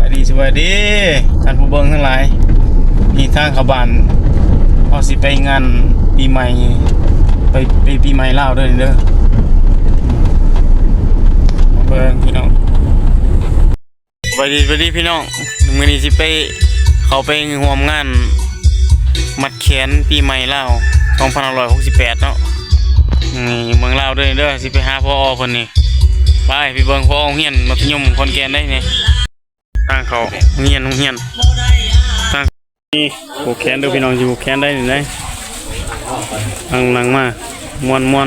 วัสดีท่านผู้เบิ่งทั้งหลายนี่ทางเขาบ้านพอสิไปงานปีใหม่ไปปีใหม่ลาวเด้อเด้อเบิ่งพี่น้องสวัสดีพี่น้องมื้อนี้สิไปเขาไปร่วมงานมัดแขนปีใหม่ลาว2568เนาะนี่เมืองลาวเด้อเด้อสิไปหาพ่อเพิ่นนี่ไปเบิ่งพ่อเฮียนมัธยมขอนแก่นได้นี่ทางเขาเฮียนทางนี่ผูกแขนดูพี่น้องสิผูกแขนได้นี่ได้นั่งมามวน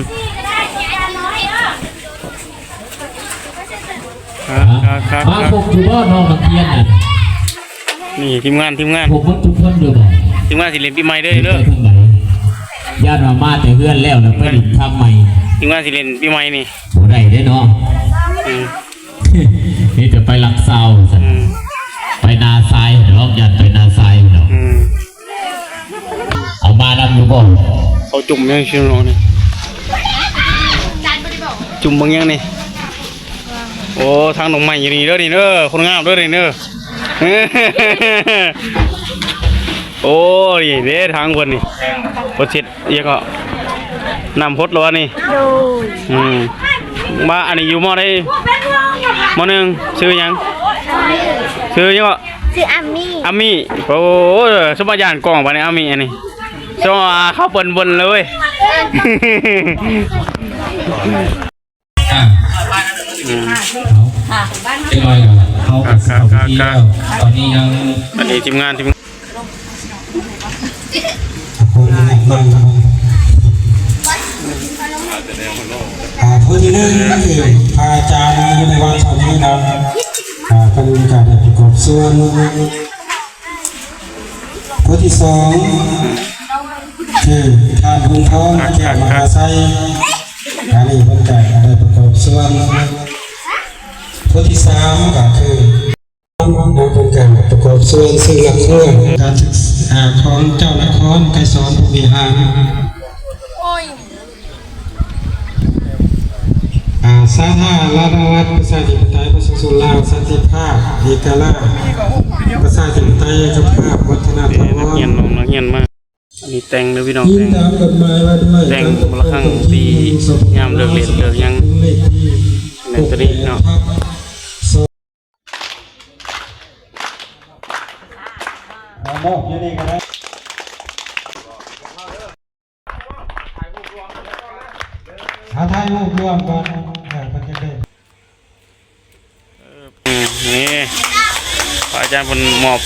ครับมาพบทุกคนน้องนักเรียนนี่ทีมงานพบทุกคนดูบ่ทีมงานสิเล่นปีใหม่เด้อเด้อญาติมาแต่เพื่อนแล้วนะเพื่อนทำใหม่ทีมงานสิเล่นปีใหม่นี่บ่ได้เด้เนาะนี่จะไปลักเซาไปนาทรายเดี๋ยวยันไปนาทรายเนาะเอามานำอยู่บ่เขาจุ่มยังชื่อน้องนี่จุ่มบางอย่างนี่โอ้ทางดอกไม้อยู่นี่เด้อนี่เด้อคนงามเด้อนี่เด้อโอ้ยเด้ทางบนนี่พดเสร็จเยอะก็นำพดล้อนี่มาอันนี้อยู่มอได้มอหนึ่งชื่อยังชื่อยังก็ชื่ออามี่โอ้สมัยยานกล่องไปในอามี่อันนี้สมัยเข้าเปิ่นบนเลยเป็นไรกันเขาที่แล้วตอนนี้ยังอันนี้ทีมงานผู้ที่หนึ่งอาจารย์อยู่ในวันเสาร์นี้นะเป็นการประกอบส่วนผู้ที่สองคือท่านบุญทองแก้วมหาไซอันนี้เป็นการประกอบส่วนผู้ที่สามก็คือเป็นการประกอบส่วนสื่อหลักเรื่องการศึกษาของเจ้านครไกรสอนผู้บริหารสาธารณรัฐประชาธิปไตยประชาชนลาวสันติภาพเอกราชประชาธิปไตยเอกภาพวัฒนธรรมนักเรียนมากอันนี้แต่งเลยพี่น้องแต่งมาละครั้งปียามเลิกเรียนเลิกยังในตรีเนาะถ่ายรูปรวมกันนี่อาจารย์เป็นหมอบ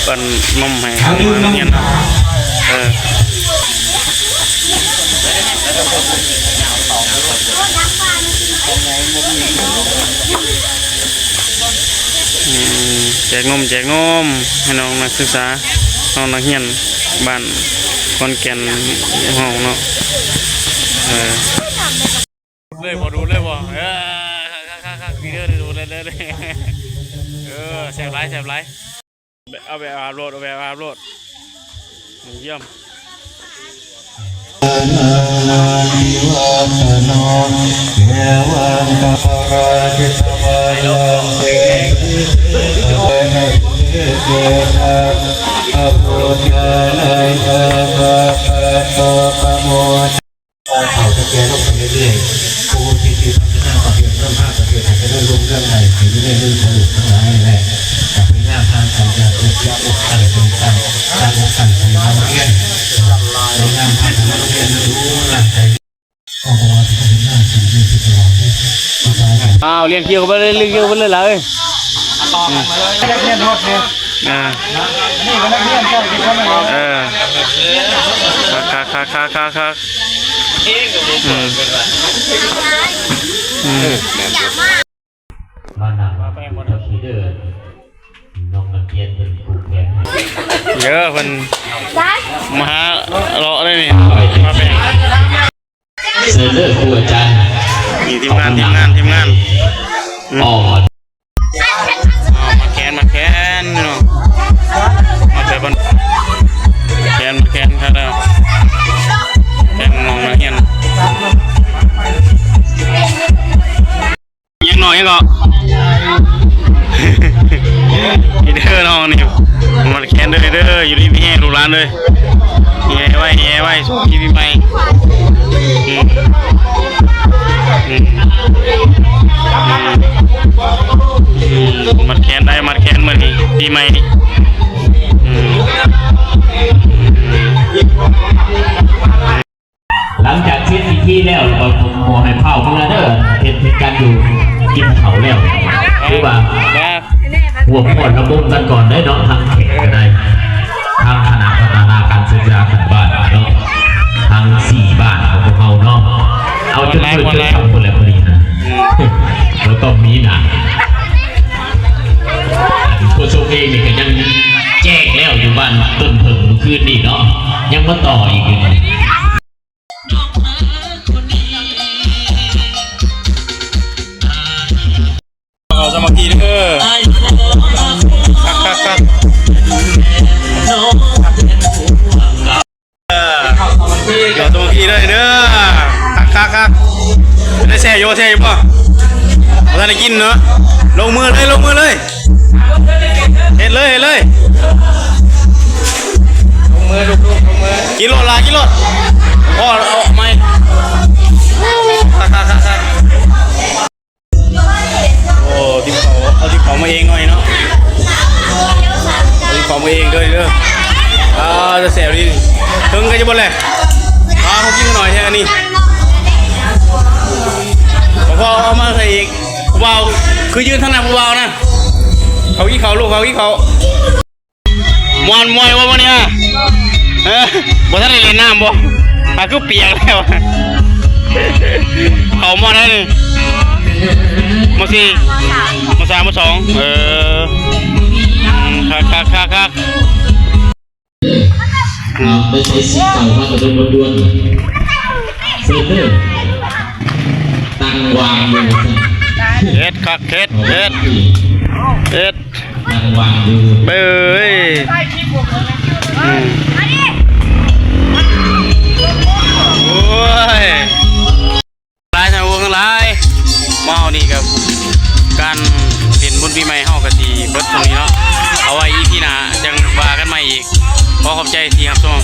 เป็นนมให้นักเรียนนะแจกนมให้น้องนักศึกษาน้องนักเรียนบ้านขอนแก่นห้องเนาะเลยพอดูเลยบ่นี่เด้อดูเลยแซ่บไรเอาแบบอาบโหลดเยี่ยมเขาจะแก้ต้องไปเรื่อยๆผู้ที่พัฒนาประเทศเริ่มภาคประเทศจะได้รู้เรื่องใดถึงได้เรื่องของทั้งหลายแหละกับพยาทางการจะถูกยาอกอะไรต่างๆการสั่งให้เราเรียนในงานพัฒนาเรียนรู้หลักใจก็ประมาณที่เป็นหน้าสิ่งที่ตลอดเรียนเกี่ยวกับเรื่องเกี่ยวกับเลยต่อมาเลยนักเรียนรถเนี่ยนี่ก็นักเรียนก็ที่เขาไม่รู้ค่ะมาหนังมาแป้งมาทับชีเดอร์น้องนักเรียนเป็นครูแขนเยอะคนมาหาเลาะเลยนี่มาแป้งเซอร์เลอร์ครูอาจารย์มีทีมงานอ๋อมาแคนเนาะมาแต่บนแคนครับแล้วแคนมองมาเห็นยังหน่อยก็ เลยเด้ออยู่ดีมีแห้งลูกหลานเลยแห่ไว้สุขปีใหม่มัดแขนได้มัดแขนมื้อนี้ปีใหม่นี่หลังจากเช็ดพิธีแล้วเราผมขอให้เผาเมื่อเด้อเฮ็ดกันอยู่กินเขาแล้วหรือว่าหัวหมดระบุกันก่อนได้เนาะทางเขตก็ได้ทางคณะพัฒนาการศึกษาของบ้านเนาะทาง4บ้านของพวกเขาเนาะเอาจนเกิดทำคนละคนนี้นะแล้วก็มีหนักผู้ชมเองนี่ก็ยังแจ้งแล้วอยู่บ้านต้นเพิ่งคืนนี่เนาะยังมาต่ออีกอยู่เอาสมาธิเด้อคักเดี๋ยวสมาธิเลยเด้อคักได้แช่อยู่ป่ะเราได้กินเนาะลงมือเลยเห็นเลยลงมือกินรถอ๋อเอาไม่คักโอ้ติ๊บเอาติ๊บมาเองหน่อยเนาะเอาติ๊บมาเองด้วยเด้อจะแสบดิถึงกันจะบนเลยเขากินหน่อยแค่นี้พอเอามาใส่อีกเบาคือยืนทั้งหน้าเบานะเขาขี้เขาลูกเขาขี้เขามวยว่าวันนี้บ่ท่านได้เล่นน้ำบ่คือเปียกแล้วเขามอนได้เลยมาสี่มาสามมาสองคักไปใช้สีเก่ามาแต่โดนด้วนเซอร์เตอร์ตั้งวางอยู่เฮ็ดคักเฮ็ดตั้งวางอยู่เบ้ยโอ้ยหลายทางวงหลายมาเอานี่กับการเล่นบุญปีใหม่เฮากะสิเบิดตรงนี้เนาะเอาไว้อีพีหน้าจังว่ากันใหม่อีกขอขอบใจที่รับชม